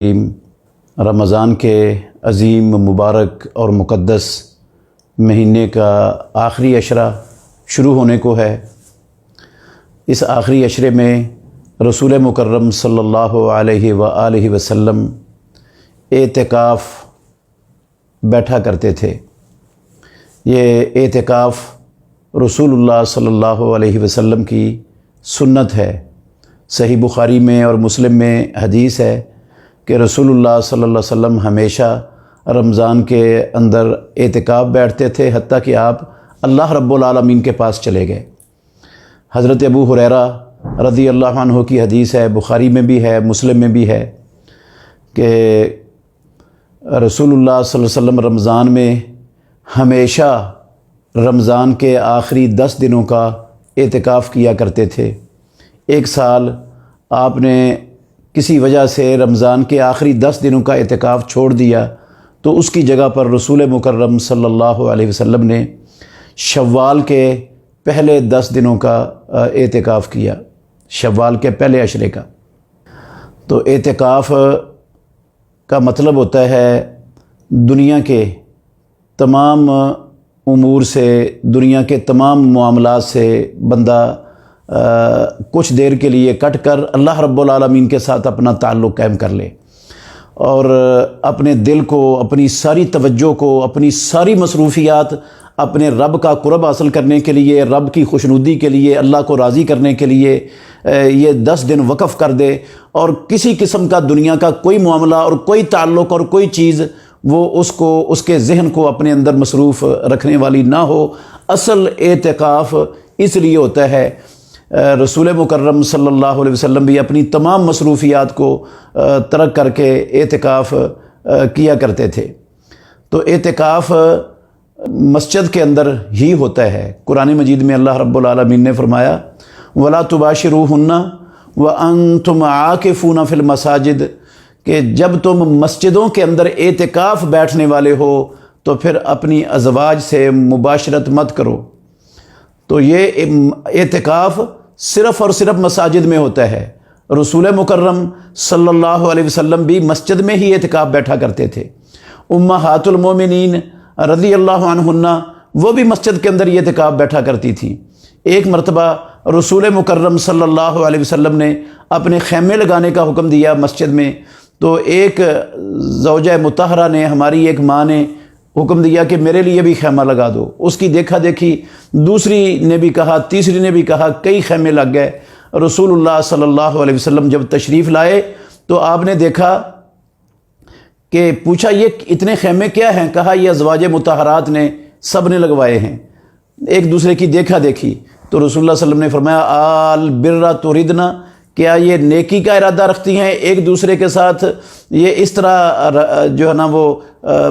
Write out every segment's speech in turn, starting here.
رمضان کے عظیم مبارک اور مقدس مہینے کا آخری عشرہ شروع ہونے کو ہے۔ اس آخری عشرے میں رسول مکرم صلی اللہ علیہ وآلہ وسلم اعتکاف بیٹھا کرتے تھے۔ یہ اعتکاف رسول اللہ صلی اللہ علیہ وسلم کی سنت ہے۔ صحیح بخاری میں اور مسلم میں حدیث ہے کہ رسول اللہ صلی اللہ علیہ وسلم ہمیشہ رمضان کے اندر اعتکاف بیٹھتے تھے، حتیٰ کہ آپ اللہ رب العالمین کے پاس چلے گئے۔ حضرت ابو ہریرہ رضی اللہ عنہ کی حدیث ہے، بخاری میں بھی ہے، مسلم میں بھی ہے کہ رسول اللہ صلی اللہ علیہ وسلم رمضان میں ہمیشہ رمضان کے آخری 10 دنوں کا اعتکاف کیا کرتے تھے۔ ایک سال آپ نے کسی وجہ سے رمضان کے آخری 10 دنوں کا اعتکاف چھوڑ دیا، تو اس کی جگہ پر رسول مکرم صلی اللہ علیہ وسلم نے شوال کے پہلے 10 دنوں کا اعتکاف کیا، شوال کے پہلے عشرے کا۔ تو اعتکاف کا مطلب ہوتا ہے دنیا کے تمام امور سے، دنیا کے تمام معاملات سے بندہ کچھ دیر کے لیے کٹ کر اللہ رب العالمین کے ساتھ اپنا تعلق قائم کر لے، اور اپنے دل کو، اپنی ساری توجہ کو، اپنی ساری مصروفیات اپنے رب کا قرب حاصل کرنے کے لیے، رب کی خوشنودی کے لیے، اللہ کو راضی کرنے کے لیے یہ 10 دن وقف کر دے، اور کسی قسم کا دنیا کا کوئی معاملہ اور کوئی تعلق اور کوئی چیز وہ اس کے ذہن کو اپنے اندر مصروف رکھنے والی نہ ہو۔ اصل اعتکاف اس لیے ہوتا ہے۔ رسول مکرم صلی اللہ علیہ وسلم بھی اپنی تمام مصروفیات کو ترک کر کے اعتکاف کیا کرتے تھے۔ تو اعتکاف مسجد کے اندر ہی ہوتا ہے۔ قرآن مجید میں اللہ رب العالمین نے فرمایا وَلَا تُبَاشِرُوهُنَّ وَأَنْتُمْ عَاكِفُونَ فِي الْمَسَاجِدِ، کہ جب تم مسجدوں کے اندر اعتکاف بیٹھنے والے ہو تو پھر اپنی ازواج سے مباشرت مت کرو۔ تو یہ اعتکاف صرف اور صرف مساجد میں ہوتا ہے۔ رسول مکرم صلی اللہ علیہ وسلم بھی مسجد میں ہی اعتکاف بیٹھا کرتے تھے۔ امہات المومنین رضی اللہ عنہن وہ بھی مسجد کے اندر یہ اعتکاف بیٹھا کرتی تھیں۔ ایک مرتبہ رسول مکرم صلی اللہ علیہ وسلم نے اپنے خیمے لگانے کا حکم دیا مسجد میں، تو ایک زوجہ مطہرہ نے، ہماری ایک ماں نے حکم دیا کہ میرے لیے بھی خیمہ لگا دو۔ اس کی دیکھا دیکھی دوسری نے بھی کہا، تیسری نے بھی کہا، کئی خیمے لگ گئے۔ رسول اللہ صلی اللہ علیہ وسلم جب تشریف لائے تو آپ نے دیکھا کہ پوچھا یہ اتنے خیمے کیا ہیں؟ کہا یہ ازواج مطہرات نے سب نے لگوائے ہیں، ایک دوسرے کی دیکھا دیکھی۔ تو رسول اللہ صلی اللہ علیہ وسلم نے فرمایا آل برا تردنا، کیا یہ نیکی کا ارادہ رکھتی ہیں ایک دوسرے کے ساتھ؟ یہ اس طرح جو ہے نا وہ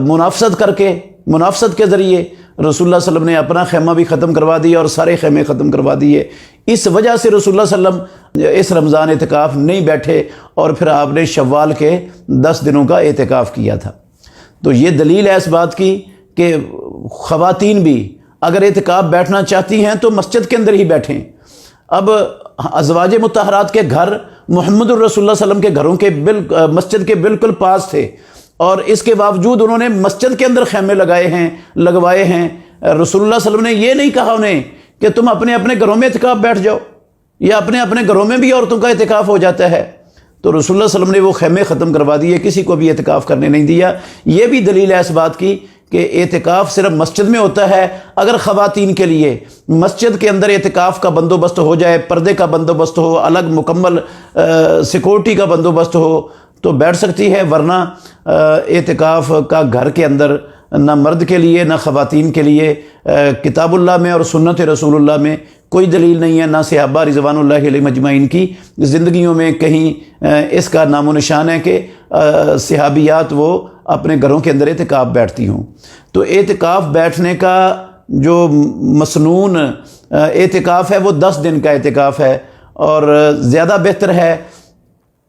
منافست کر کے، منافست کے ذریعے رسول اللہ صلی اللہ علیہ وسلم نے اپنا خیمہ بھی ختم کروا دیا اور سارے خیمے ختم کروا دیے۔ اس وجہ سے رسول اللہ صلی اللہ علیہ وسلم اس رمضان اعتکاف نہیں بیٹھے، اور پھر آپ نے شوال کے 10 دنوں کا اعتکاف کیا تھا۔ تو یہ دلیل ہے اس بات کی کہ خواتین بھی اگر اعتکاف بیٹھنا چاہتی ہیں تو مسجد کے اندر ہی بیٹھیں۔ اب ازواج مطہرات کے گھر محمد الرسول اللہ صلی اللہ علیہ وسلم کے گھروں کے مسجد کے بالکل پاس تھے، اور اس کے باوجود انہوں نے مسجد کے اندر خیمے لگوائے ہیں۔ رسول اللہ صلی اللہ علیہ وسلم نے یہ نہیں کہا انہیں کہ تم اپنے اپنے گھروں میں اعتکاف بیٹھ جاؤ، یا اپنے اپنے گھروں میں بھی عورتوں کا اعتکاف ہو جاتا ہے۔ تو رسول اللہ صلی اللہ علیہ وسلم نے وہ خیمے ختم کروا دیے، کسی کو بھی اعتکاف کرنے نہیں دیا۔ یہ بھی دلیل ہے اس بات کی کہ اعتکاف صرف مسجد میں ہوتا ہے۔ اگر خواتین کے لیے مسجد کے اندر اعتکاف کا بندوبست ہو جائے، پردے کا بندوبست ہو، الگ مکمل سیکورٹی کا بندوبست ہو تو بیٹھ سکتی ہے، ورنہ اعتکاف کا گھر کے اندر نہ مرد کے لیے نہ خواتین کے لیے کتاب اللہ میں اور سنت رسول اللہ میں کوئی دلیل نہیں ہے، نہ صحابہ رضوان اللہ علیہم اجمعین کی زندگیوں میں کہیں اس کا نام و نشان ہے کہ صحابیات وہ اپنے گھروں کے اندر اعتکاف بیٹھتی ہوں۔ تو اعتکاف بیٹھنے کا جو مسنون اعتکاف ہے وہ 10 دن کا اعتکاف ہے، اور زیادہ بہتر ہے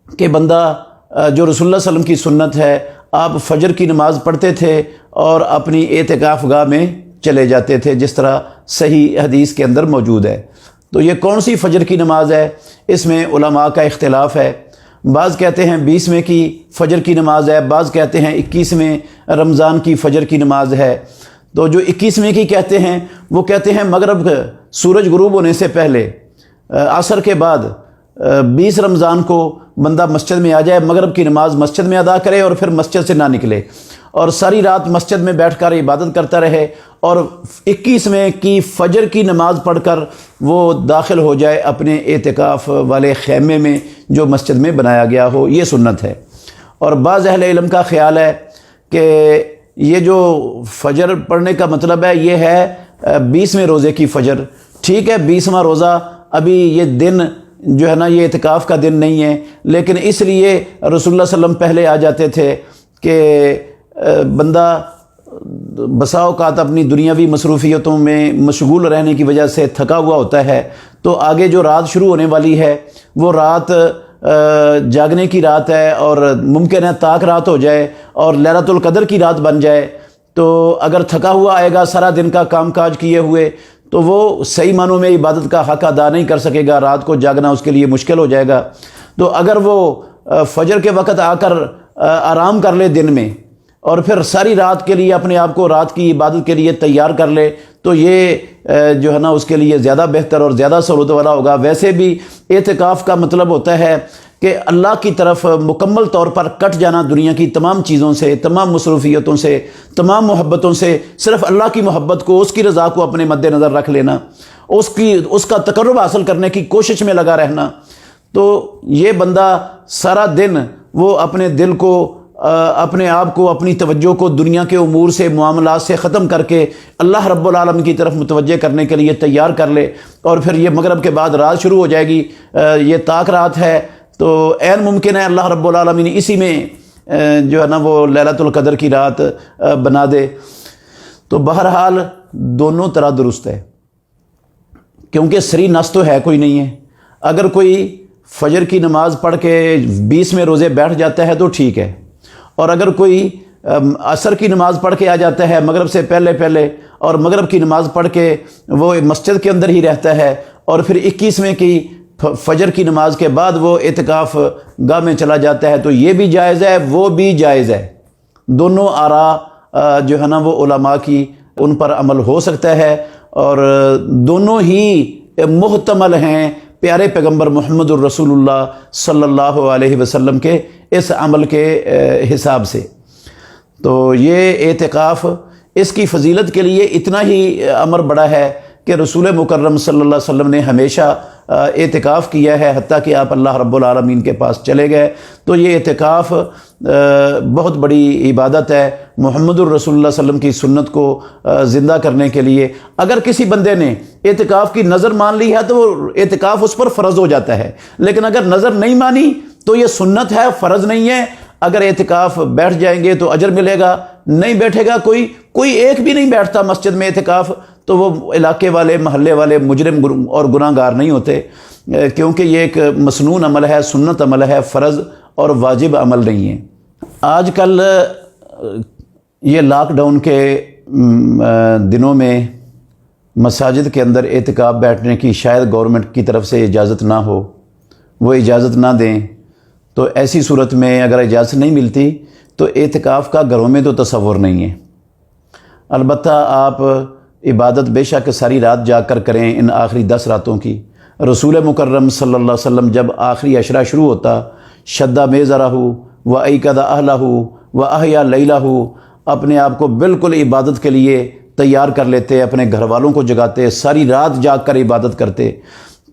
کہ بندہ جو رسول اللہ صلی اللہ علیہ وسلم کی سنت ہے، آپ فجر کی نماز پڑھتے تھے اور اپنی اعتکاف گاہ میں چلے جاتے تھے، جس طرح صحیح حدیث کے اندر موجود ہے۔ تو یہ کون سی فجر کی نماز ہے؟ اس میں علماء کا اختلاف ہے۔ بعض کہتے ہیں 20ویں کی فجر کی نماز ہے، بعض کہتے ہیں 21ویں رمضان کی فجر کی نماز ہے۔ تو جو 21ویں کی کہتے ہیں وہ کہتے ہیں مغرب سورج غروب ہونے سے پہلے عصر کے بعد 20 رمضان کو بندہ مسجد میں آ جائے، مغرب کی نماز مسجد میں ادا کرے اور پھر مسجد سے نہ نکلے اور ساری رات مسجد میں بیٹھ کر عبادت کرتا رہے، اور 21ویں کی فجر کی نماز پڑھ کر وہ داخل ہو جائے اپنے اعتکاف والے خیمے میں جو مسجد میں بنایا گیا ہو۔ یہ سنت ہے۔ اور بعض اہل علم کا خیال ہے کہ یہ جو فجر پڑھنے کا مطلب ہے یہ ہے 20ویں روزے کی فجر۔ ٹھیک ہے، 20واں روزہ ابھی یہ دن جو ہے نا یہ اعتکاف کا دن نہیں ہے، لیکن اس لیے رسول اللہ صلی اللہ علیہ وسلم پہلے آ جاتے تھے کہ بندہ بسا اوقات اپنی دنیاوی مصروفیتوں میں مشغول رہنے کی وجہ سے تھکا ہوا ہوتا ہے، تو آگے جو رات شروع ہونے والی ہے وہ رات جاگنے کی رات ہے، اور ممکن ہے طاق رات ہو جائے اور لیلۃ القدر کی رات بن جائے۔ تو اگر تھکا ہوا آئے گا سارا دن کا کام کاج کیے ہوئے تو وہ صحیح معنوں میں عبادت کا حق ادا نہیں کر سکے گا، رات کو جاگنا اس کے لیے مشکل ہو جائے گا۔ تو اگر وہ فجر کے وقت آ کر آرام کر لے دن میں اور پھر ساری رات کے لیے اپنے آپ کو رات کی عبادت کے لیے تیار کر لے تو یہ جو ہے نا اس کے لیے زیادہ بہتر اور زیادہ سہولت والا ہوگا۔ ویسے بھی اعتکاف کا مطلب ہوتا ہے کہ اللہ کی طرف مکمل طور پر کٹ جانا، دنیا کی تمام چیزوں سے، تمام مصروفیتوں سے، تمام محبتوں سے، صرف اللہ کی محبت کو، اس کی رضا کو اپنے مد نظر رکھ لینا، اس کا تقرب حاصل کرنے کی کوشش میں لگا رہنا۔ تو یہ بندہ سارا دن وہ اپنے دل کو، اپنے آپ کو، اپنی توجہ کو دنیا کے امور سے، معاملات سے ختم کر کے اللہ رب العالمین کی طرف متوجہ کرنے کے لیے تیار کر لے، اور پھر یہ مغرب کے بعد رات شروع ہو جائے گی، یہ طاق رات ہے، تو عین ممکن ہے اللہ رب العالمین اسی میں جو ہے نا وہ لیلۃ القدر کی رات بنا دے۔ تو بہرحال دونوں طرح درست ہے، کیونکہ سری نس تو ہے کوئی نہیں ہے۔ اگر کوئی فجر کی نماز پڑھ کے 20ویں روزے بیٹھ جاتا ہے تو ٹھیک ہے، اور اگر کوئی عصر کی نماز پڑھ کے آ جاتا ہے مغرب سے پہلے اور مغرب کی نماز پڑھ کے وہ مسجد کے اندر ہی رہتا ہے، اور پھر 21ویں کی فجر کی نماز کے بعد وہ اعتکاف گاہ میں چلا جاتا ہے، تو یہ بھی جائز ہے، وہ بھی جائز ہے۔ دونوں آراء جو ہے نا وہ علماء کی، ان پر عمل ہو سکتا ہے، اور دونوں ہی محتمل ہیں پیارے پیغمبر محمد الرسول اللہ صلی اللہ علیہ وسلم کے اس عمل کے حساب سے۔ تو یہ اعتکاف، اس کی فضیلت کے لیے اتنا ہی امر بڑا ہے کہ رسول مکرم صلی اللہ علیہ وسلم نے ہمیشہ اعتکاف کیا ہے، حتیٰ کہ آپ اللہ رب العالمین کے پاس چلے گئے۔ تو یہ اعتکاف بہت بڑی عبادت ہے محمد الرسول اللہ صلی اللہ علیہ وسلم کی سنت کو زندہ کرنے کے لیے۔ اگر کسی بندے نے اعتکاف کی نظر مان لی ہے تو وہ اعتکاف اس پر فرض ہو جاتا ہے، لیکن اگر نظر نہیں مانی تو یہ سنت ہے، فرض نہیں ہے۔ اگر اعتکاف بیٹھ جائیں گے تو اجر ملے گا، نہیں بیٹھے گا کوئی ایک بھی نہیں بیٹھتا مسجد میں اعتکاف تو وہ علاقے والے، محلے والے مجرم اور گناہ گار نہیں ہوتے، کیونکہ یہ ایک مسنون عمل ہے، سنت عمل ہے، فرض اور واجب عمل نہیں ہے۔ آج کل یہ لاک ڈاؤن کے دنوں میں مساجد کے اندر اعتکاف بیٹھنے کی شاید گورنمنٹ کی طرف سے اجازت نہ ہو، وہ اجازت نہ دیں، تو ایسی صورت میں اگر اجازت نہیں ملتی تو اعتکاف کا گھروں میں تو تصور نہیں ہے۔ البتہ آپ عبادت بے شک ساری رات جا کر کریں ان آخری 10 راتوں کی۔ رسول مکرم صلی اللہ علیہ وسلم جب آخری عشرہ شروع ہوتا، شدہ میزرہ و ایقظ اہلہ و احیا لیلہ، اپنے آپ کو بالکل عبادت کے لیے تیار کر لیتے، اپنے گھر والوں کو جگاتے، ساری رات جاگ کر عبادت کرتے۔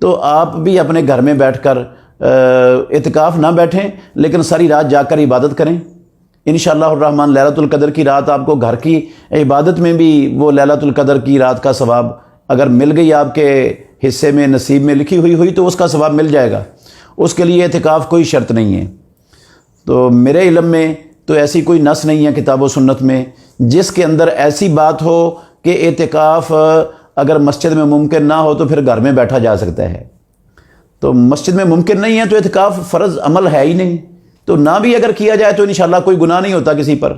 تو آپ بھی اپنے گھر میں بیٹھ کر اعتکاف نہ بیٹھیں، لیکن ساری رات جاگ کر عبادت کریں۔ انشاءاللہ الرحمن لیلۃ القدر کی رات آپ کو گھر کی عبادت میں بھی وہ لیلۃ القدر کی رات کا ثواب اگر مل گئی، آپ کے حصے میں، نصیب میں لکھی ہوئی تو اس کا ثواب مل جائے گا، اس کے لیے اعتکاف کوئی شرط نہیں ہے۔ تو میرے علم میں تو ایسی کوئی نص نہیں ہے کتاب و سنت میں جس کے اندر ایسی بات ہو کہ اعتکاف اگر مسجد میں ممکن نہ ہو تو پھر گھر میں بیٹھا جا سکتا ہے۔ تو مسجد میں ممکن نہیں ہے تو اعتکاف فرض عمل ہے ہی نہیں، تو نہ بھی اگر کیا جائے تو انشاءاللہ کوئی گناہ نہیں ہوتا کسی پر۔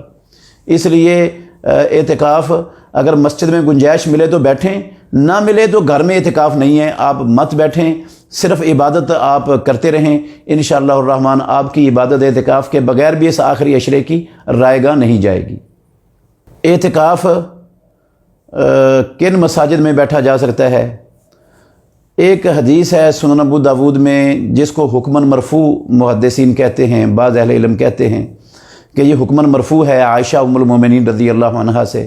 اس لیے اعتکاف اگر مسجد میں گنجائش ملے تو بیٹھیں، نہ ملے تو گھر میں اعتکاف نہیں ہے، آپ مت بیٹھیں، صرف عبادت آپ کرتے رہیں، انشاءاللہ الرحمن آپ کی عبادت اعتکاف کے بغیر بھی اس آخری عشرے کی رائے گاہ نہیں جائے گی۔ اعتکاف کن مساجد میں بیٹھا جا سکتا ہے؟ ایک حدیث ہے سنن ابو داود میں جس کو حکماً مرفوع محدثین کہتے ہیں، بعض اہل علم کہتے ہیں کہ یہ حکماً مرفوع ہے عائشہ ام المومنین رضی اللہ عنہا سے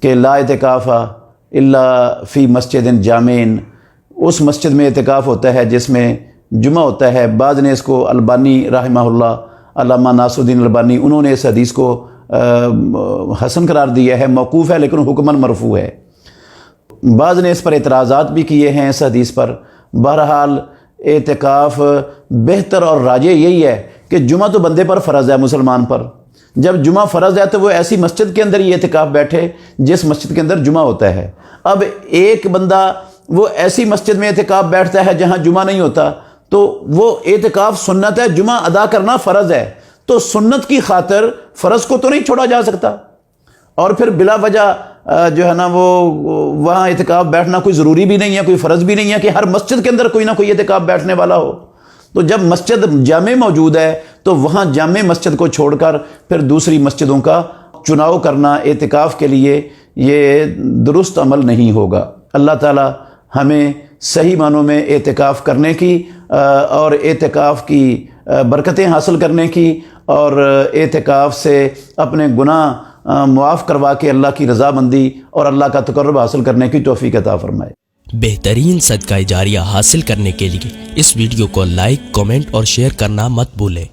کہ لا اعتکاف الا فی مسجد جامع، اس مسجد میں اعتکاف ہوتا ہے جس میں جمعہ ہوتا ہے۔ بعض نے اس کو البانی رحمہ اللہ، علامہ ناصر الدین البانی، انہوں نے اس حدیث کو حسن قرار دیا ہے، موقوف ہے لیکن حکماً مرفوع ہے۔ بعض نے اس پر اعتراضات بھی کیے ہیں اس حدیث پر۔ بہرحال اعتکاف بہتر اور راجح یہی ہے کہ جمعہ تو بندے پر فرض ہے، مسلمان پر۔ جب جمعہ فرض ہے تو وہ ایسی مسجد کے اندر ہی اعتکاف بیٹھے جس مسجد کے اندر جمعہ ہوتا ہے۔ اب ایک بندہ وہ ایسی مسجد میں اعتکاف بیٹھتا ہے جہاں جمعہ نہیں ہوتا، تو وہ اعتکاف سنت ہے، جمعہ ادا کرنا فرض ہے، تو سنت کی خاطر فرض کو تو نہیں چھوڑا جا سکتا۔ اور پھر بلا وجہ جو ہے نا وہ وہاں اعتکاف بیٹھنا کوئی ضروری بھی نہیں ہے، کوئی فرض بھی نہیں ہے کہ ہر مسجد کے اندر کوئی نہ کوئی اعتکاف بیٹھنے والا ہو۔ تو جب مسجد جامع موجود ہے تو وہاں جامع مسجد کو چھوڑ کر پھر دوسری مسجدوں کا چناؤ کرنا اعتکاف کے لیے یہ درست عمل نہیں ہوگا۔ اللہ تعالی ہمیں صحیح معنوں میں اعتکاف کرنے کی اور اعتکاف کی برکتیں حاصل کرنے کی اور اعتکاف سے اپنے گناہ معاف کروا کے اللہ کی رضامندی اور اللہ کا تقرب حاصل کرنے کی توفیق عطا فرمائے۔ بہترین صدقہ جاریہ حاصل کرنے کے لیے اس ویڈیو کو لائک، کمنٹ اور شیئر کرنا مت بھولیں۔